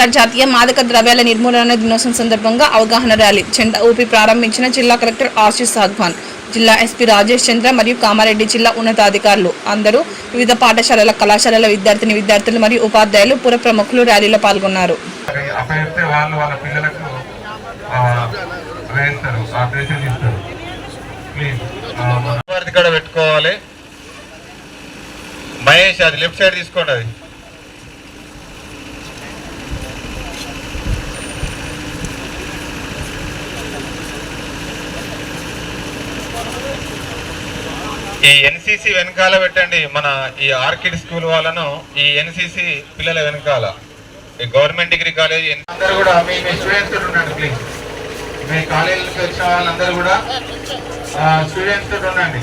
అంతర్జాతీయ మాదక ద్రవ్యాల నిర్మూలన దినోత్సవం సందర్భంగా అవగాహన ర్యాలీ జెండా ఊపి ప్రారంభించిన జిల్లా కలెక్టర్ ఆశీష్ సాద్వాన్, జిల్లా ఎస్పీ రాజేష్ చంద్ర మరియు కామారెడ్డి జిల్లా ఉన్నతాధికారులు అందరూ, వివిధ పాఠశాలల కళాశాలల విద్యార్థులు మరియు ఉపాధ్యాయులు, పుర ప్రముఖులు ర్యాలీలో పాల్గొన్నారు. మహేష్ అది లెఫ్ట్ సైడ్ తీసుకోండి. అది ఈ ఎన్సిసి వెనకాల పెట్టండి. మన ఈ ఆర్కిడ్ స్కూల్ వాళ్ళను ఈ ఎన్సిసి పిల్లల వెనకాల ఈ గవర్నమెంట్ డిగ్రీ కాలేజ్ అందరూ కూడా మీ స్టూడెంట్స్ ఉండండి ప్లీజ్. మీ కాలేజీకి వచ్చిన వాళ్ళందరూ కూడా స్టూడెంట్స్ ఉండండి.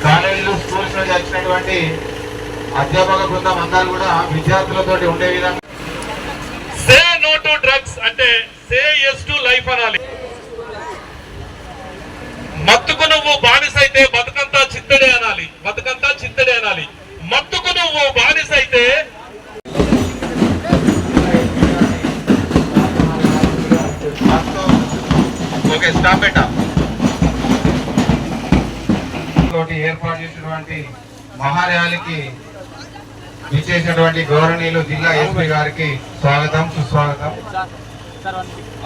కాలేజీలు స్కూల్స్ నుంచి వచ్చినటువంటి అధ్యాపక బృందం అందరూ కూడా విద్యార్థులతో ఉండే విధంగా సే నో టు డ్రగ్స్ అంటే సే ఎస్ టు లైఫ్ అనాలి. మత్తుకు నువ్వు బానిసైతే బతుకంతా చిత్తడే అనాలి. మత్తుకు నువ్వు బానిసైతే ఓకే స్టాప్ పెట్టా ఏర్పాటు చేసినటువంటి మహార్యాలీకి ఇచ్చేసినటువంటి గౌరవనీయులు జిల్లా ఎస్పీ గారికి స్వాగతం, సుస్వాగతం.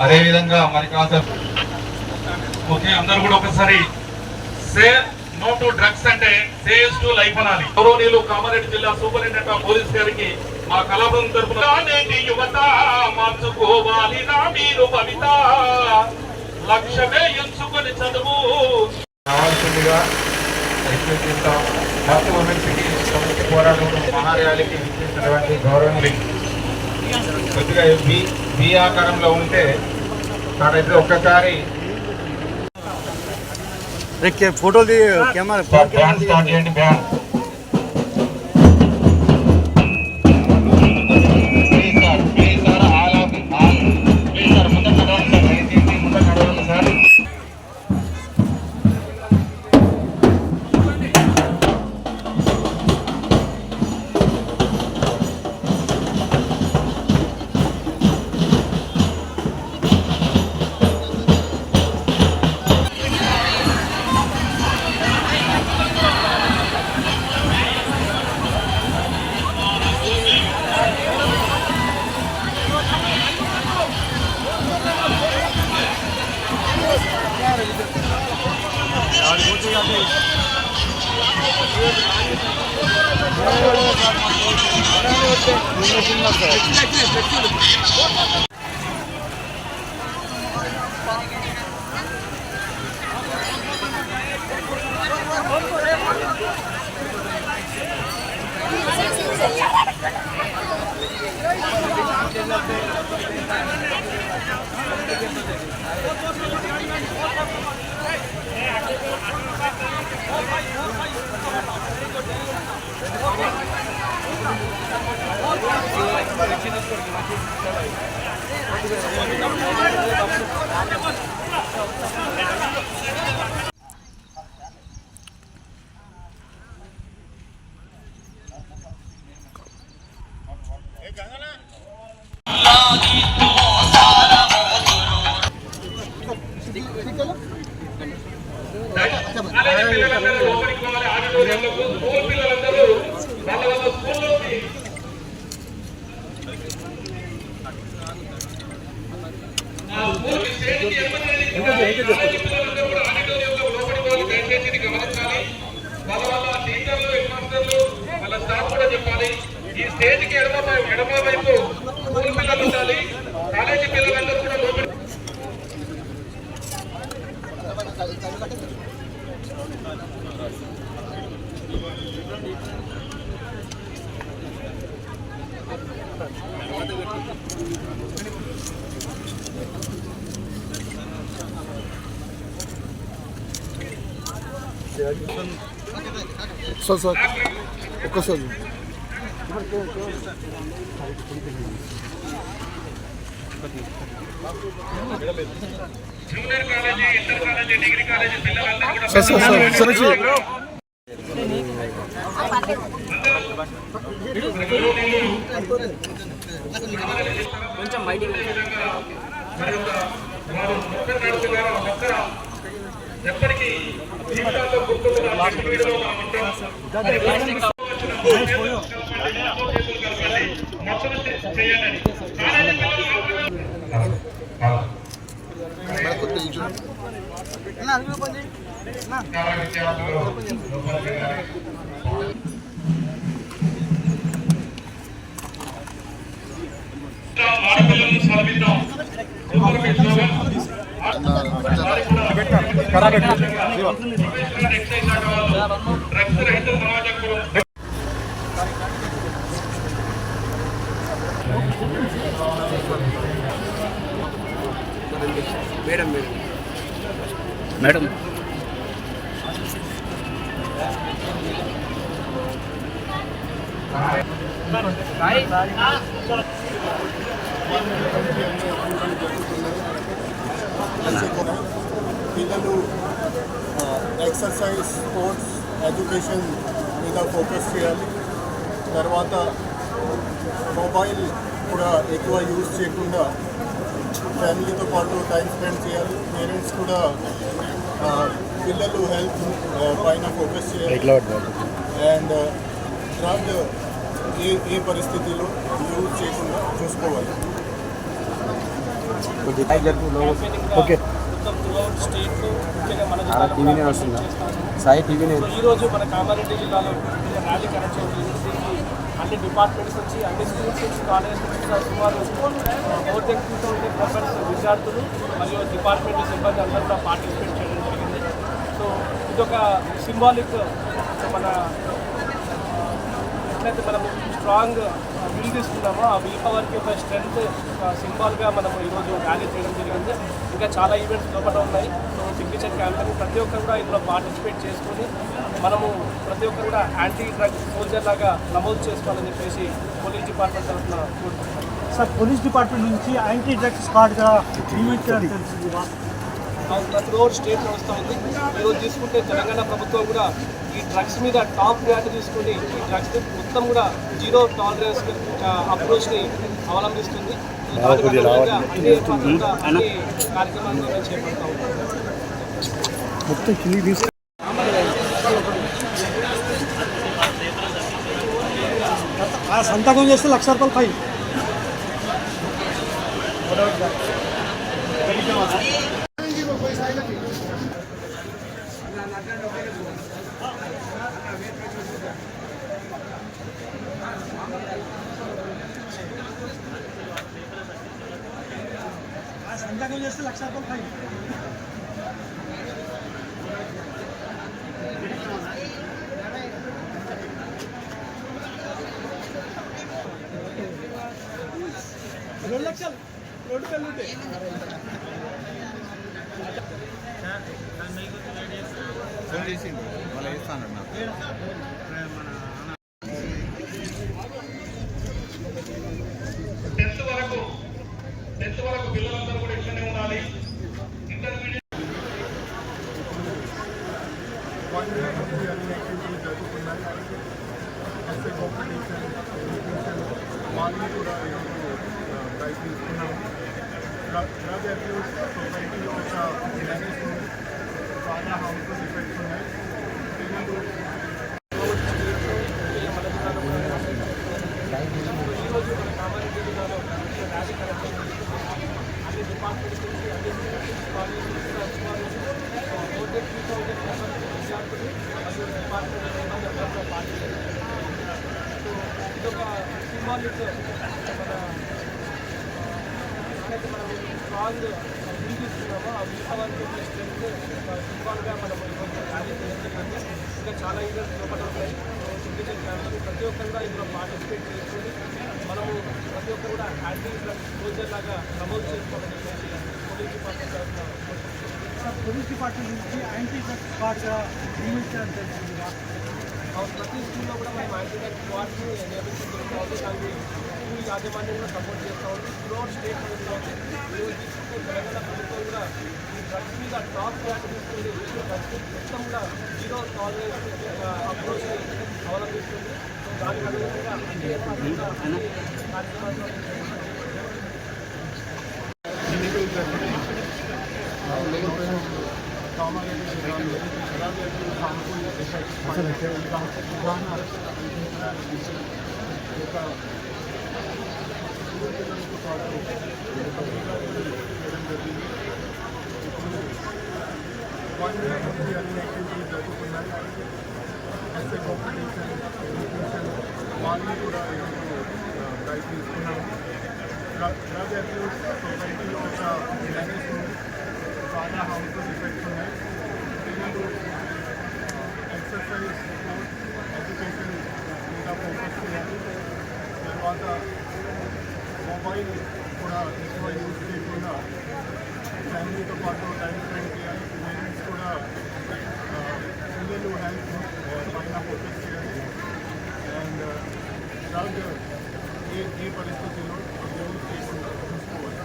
అదేవిధంగా మరి కాస్త ఓకే అందరూ కూడా ఒకసారి సే నో టు డ్రగ్స్ అంటే సే ఎస్ టు లైఫ్ అనాలి. గౌరవనీయులు కామారెడ్డి జిల్లా సూపరింటెండెంట్ ఆఫ్ పోలీస్ గారికి మా కళాబృందం తరఫున యువత మార్చుకోవాలి నా మీరు భవిత లక్ష్యమే ఎంచుకొని చదువు కావాల్సిందిగా పోరాటం మహార్యాలీకి ఇచ్చేసినటువంటి గౌరవనీయులు కొద్దిగా బి ఆకారంలో ఉంటే అక్కడైతే ఒక్కసారి ఫోటోలు కెమెరా స్టార్ట్ చేయండి. బ్యాన్ ఈ స్టేజ్కి ఎడమ వైపు స్కూల్ పిల్లలు ఉండాలి. కాలేజీ పిల్లలందరూ కూడా లోపలి సార్ ఒక్కసారి junior college, inter college, degree college పిల్లలందరూ కూడా కొంచెం బయటికి మరి వారు ఒక్కరు నడుపుతారు ఒక్కరు ఎప్పటికీ జీవితాల్లో గుర్తుంటున్న లాస్ట్ వీడియోలో మనం ఉంటాం. మొత్తం చేయాలని ఆడపిల్లలను చదివిద్దాం. డ్రగ్స్ రహిత సమాజం కూడా మేడం పిల్లలు ఎక్సర్సైజ్ స్పోర్ట్స్ ఎడ్యుకేషన్ మీద ఫోకస్ చేయాలి. తర్వాత మొబైల్ కూడా ఎక్కువ యూజ్ చేయకుండా ఫ్యామిలీతో పాటు టైం స్పెండ్ చేయాలి. పేరెంట్స్ కూడా పిల్లలు హెల్త్ పైన ఫోకస్ చేయాలి. అండ్ డ్రగ్ ఏ పరిస్థితిలో యూజ్ చేయకుండా చూసుకోవాలి. ఓకే స్టేట్లో ముఖ్యంగా మన టీవీనే వస్తుందా సాయి టీవీనే ఈరోజు మన కామారెడ్డి జిల్లాలో ర్యాలీ కండక్ట్ చేయడం జరిగింది. అన్ని డిపార్ట్మెంట్స్ నుంచి అన్ని స్కూల్స్ నుంచి కాలేజ్ నుంచి సుమారు 4,200 మెంబర్స్ విద్యార్థులు మరియు డిపార్ట్మెంట్ సిబ్బంది అందరూ కూడా పార్టిసిపేట్ చేయడం జరిగింది. సో ఇదొక సింబాలిక్ మన ఎట్లయితే మనము స్ట్రాంగ్ విల్ తీసుకున్నామో ఆ విల్ పవర్కి ఒక స్ట్రెంగ్త్ సింబాల్గా మనము ఈరోజు ర్యాలీ చేయడం జరిగింది. ఇంకా చాలా ఈవెంట్స్ లోపల ఉన్నాయి. సో సిగ్నేచర్ క్యాంపెయిన్ ప్రతి ఒక్కరు కూడా ఇందులో పార్టిసిపేట్ చేసుకొని మనము ప్రతి ఒక్కరు కూడా యాంటీ డ్రగ్ సోల్జర్ లాగా నమోదు చేసుకోవాలని చెప్పేసి పోలీస్ డిపార్ట్మెంట్ తరఫున కోరుకుంటున్నాం. సార్ పోలీస్ డిపార్ట్మెంట్ నుంచి యాంటీ డ్రగ్స్ స్క్వాడ్గా ఈవెంట్ చేయాలని తెలిసింది. ప్రతి రోజు స్టేట్ నడుస్తూ ఉంది. ఈరోజు తీసుకుంటే తెలంగాణ ప్రభుత్వం కూడా ఈ డ్రగ్స్ మీద టాప్ ప్రయారిటీ తీసుకొని ఈ డ్రగ్స్ మొత్తం కూడా జీరో టాలరెన్స్ అప్రోచ్ని అవలంబిస్తుంది. అన్ని కార్యక్రమాలను మేము చేపడతా ఉంటాం. మొత్తం కింది తీసుకు సంతకం చేస్తే ₹1,00,000 ఫైన్. సంతకం చేస్తే ₹1,00,000 ఫైన్. ₹2,00,000 రోడ్డు పెళ్ళుంటే టెన్త్ వరకు పిల్లలందరూ కూడా ఇట్లనే ఉండాలి. ఇంటర్మీడియట్ వాళ్ళు కూడా ప్రైజ్ తీసుకున్నాము. డ్రగ్ అబ్యూస్ సొసైటీలో ఒక డిసీజ్ ఉంది. చాలా హార్మ్ఫుల్ ఎఫెక్ట్స్ ఉన్నాయి. పిల్లలు ఈరోజు మన కామారెడ్డి జిల్లాలో ర్యాలీ కండక్ట్ అన్ని డిపార్ట్మెంట్స్ నుంచి అన్ని కాలేజ్ సుమారు 4,200 విద్యార్థులు మరియు డిపార్ట్మెంట్ సిబ్బంది అందరితో పార్టిసిపేట్ చేస్తారు. సో ఇదొక సింబాలిక్ మన ఏదైతే మనం స్ట్రాంగ్ విల్ తీసుకున్నామో ఆ విల్ పవర్కి స్ట్రెంగ్త్ సింబాల్గా మనం ఈరోజు ర్యాలీ చేస్తుంది. ఇంకా చాలా ఈవెంట్స్ లోపల ఉంటాయి. సిగ్నేచర్ క్యాంపెయిన్ ప్రతి ఒక్కరు కూడా ఇందులో పార్టిసిపేట్ చేసుకొని మనము ప్రతి ఒక్కరు కూడా యాంటీ డ్రగ్ సోల్జర్ లాగా నమోదు చేసుకోవాలని చెప్పేసి పోలీస్ డిపార్ట్మెంట్ తరఫున సార్ పోలీస్ డిపార్ట్మెంట్ నుంచి యాంటీ డ్రగ్స్ స్క్వాడ్గా ఈవెంట్ చేయాలని తెలిసింది. ప్రతి స్కూల్లో కూడా మనం యాంటీ డ్రగ్ స్క్వాడ్ని నియమించుకుంటూ ఉంది. దానికి స్కూల్ యాజమాన్యం కూడా సపోర్ట్ చేస్తూ ఉంది. త్రూఅవుట్ స్టేట్ ఈరోజు తీసుకుంటే తెలంగాణ ప్రభుత్వం కూడా ఈ డ్రగ్స్ మీద టాప్ ప్రయారిటీ తీసుకుంది. డ్రగ్స్ మొత్తం కూడా జీరో టాలరెన్స్ అప్రోచ్ అవలంబిస్తుంది. సో దానికి అనుగుణంగా అన్ని కార్యక్రమాలు కామారెడ్డి జిల్లాలో ఎలాగైతే సానుకూల ఎఫెక్ట్స్ ఉదాహరణ ఒక పిల్లలతో పాటు చేయడం జరిగింది. ఇప్పుడు 1 year నుంచి అన్ని యాక్టివిటీస్ జరుగుతున్నాయి. ఎస్ఏ కాంపిటీషన్, ఎడ్యుకేషన్ వాళ్ళని కూడా ఈరోజు ప్రైజ్ తీసుకున్నాము. డ్రగ్ అబ్యూస్ సొసైటీలో ఒక డ్యామేజ్ ఉంది, చాలా హార్మ్ఫుల్ ఎఫెక్ట్స్ ఉన్నాయి. పిల్లలు ఎక్సర్సైజ్, స్పోర్ట్స్, ఎడ్యుకేషన్ మీద ఫోకస్ చేయాలి. తర్వాత మొబైల్ కూడా ఎక్కువ యూజ్ చేయకుండా ఫ్యామిలీతో పాటు టైం స్పెండ్ చేయాలి. పేరెంట్స్ కూడా పిల్లలు హెల్త్ పైన ఫోకస్ చేయాలి. అండ్ డ్రగ్ ఏ పరిస్థితుల్లో యూజ్ చేయకుండా చూసుకోవాలి.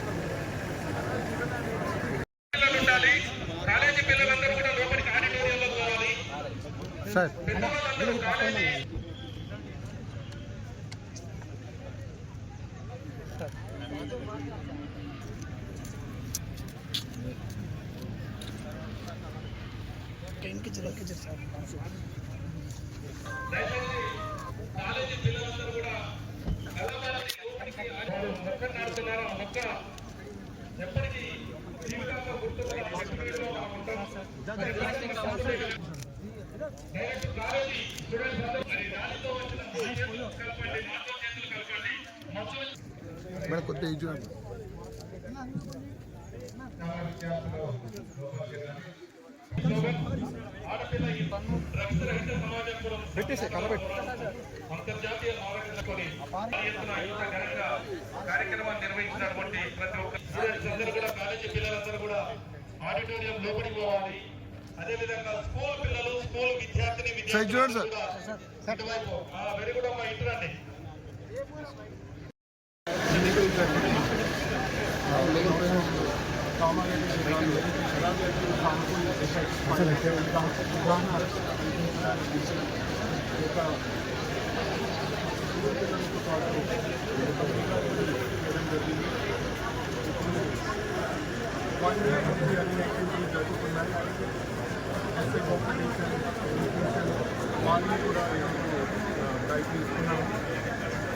పిల్లలు ఉండాలి. కాలేజీ పిల్లలందరూ కూడా లోపలికి ఆడిటోరియంలో పోవాలి. సార్ పెద్దవాళ్ళందరూ కాలేజీ కాలేజీ పిల్లలందరూ కూడా మొక్క నాడుతున్నారా మొక్క ఎప్పటికీ జీవితంలో గుర్తుంటారు. డైరెక్ట్ కాలేజీ స్టూడెంట్స్ అందరూ మరి దానితో వచ్చిన చేతులు కలపండి, మాతో చేతులు కలపండి. మేడం కొద్దిగా ఇది చూడండి. ఆడపిల్ల ఈ డ్రగ్స్ రహిత సమాజం కోసం అంతర్జాతీయ ఆరోగ్యతోని ఇంత ఘనంగా కార్యక్రమాన్ని నిర్వహించినటువంటి ప్రతి ఒక్క స్టూడెంట్స్ అందరూ కూడా, కాలేజీ పిల్లలందరూ కూడా ఆడిటోరియం లోపలికి పోవాలి. అదేవిధంగా స్కూల్ పిల్లలు, స్కూల్ విద్యార్థిని విద్యార్థులు ఇటువైపు వెరీ గుడ్ అమ్మా, ఇటు రండి. కామారెడ్డి జిల్లాలో ఎలాగైతే సానుకూల ఎఫెక్ట్స్ ఉదాహరణ ఒక పిల్లలతో పాటు చేయడం జరిగింది. ఇప్పుడు 1 year నుంచి అన్ని యాక్టివిటీస్ జరుగుతున్నాయి. ఎస్ఏ కాంపిటీషన్, ఎడ్యుకేషన్ వాళ్ళని కూడా ఈరోజు ప్రైజ్ తీసుకున్నాము.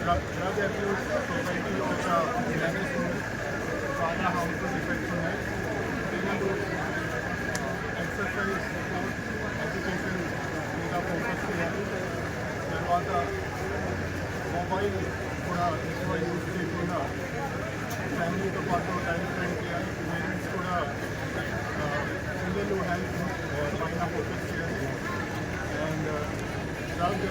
డ్రగ్ అబ్యూస్ సొసైటీలో ఒక డ్యామేజ్ ఉంది, చాలా హార్మ్ఫుల్ ఎఫెక్ట్స్ ఉన్నాయి. పిల్లలు ఎక్సర్సైజ్, స్పోర్ట్స్, ఎడ్యుకేషన్ మీద ఫోకస్ చేయాలి. తర్వాత మొబైల్ కూడా ఎక్కువ యూజ్ చేయకుండా ఫ్యామిలీతో పాటు టైం స్పెండ్ చేయాలి. పేరెంట్స్ కూడా పిల్లలు హెల్త్ పైన ఫోకస్ చేయాలి. అండ్ డ్రగ్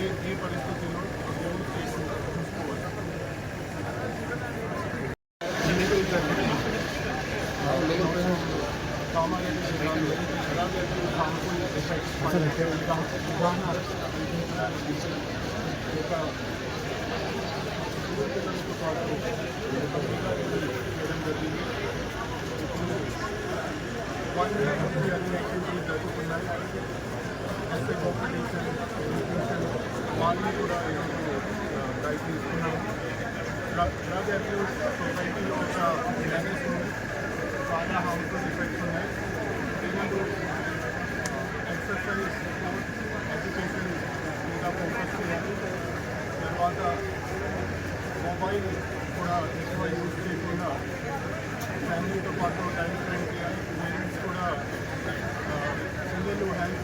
ఏ పరిస్థితుల్లో యూజ్ చేయకుండా చూసుకోవాలి. కామారెడ్డి జిల్లాలో ఎలాగైతే సానుకూల ఎఫెక్ట్స్ ఉదాహరణ ఒక పిల్లలతో పాటు చేయడం జరిగింది. ఇప్పుడు 1 year నుంచి అన్ని యాక్టివిటీస్ జరుగుతున్నాయి. ఎస్ఏ కాంపిటీషన్, ఎడ్యుకేషన్ వాళ్ళని కూడా ఈరోజు ప్రైజ్ తీసుకున్నాము. డ్రగ్ అబ్యూస్ సొసైటీలో ఒక డ్యామేజ్ ఉంది, చాలా హార్మ్ఫుల్ ఎఫెక్ట్స్ ఉన్నాయి. పిల్లలు ఎక్సర్సైజ్, స్పోర్ట్స్, ఎడ్యుకేషన్ మీద ఫోకస్ చేయాలి. తర్వాత మొబైల్ కూడా ఎక్కువ యూజ్ చేయకుండా ఫ్యామిలీతో పాటు టైం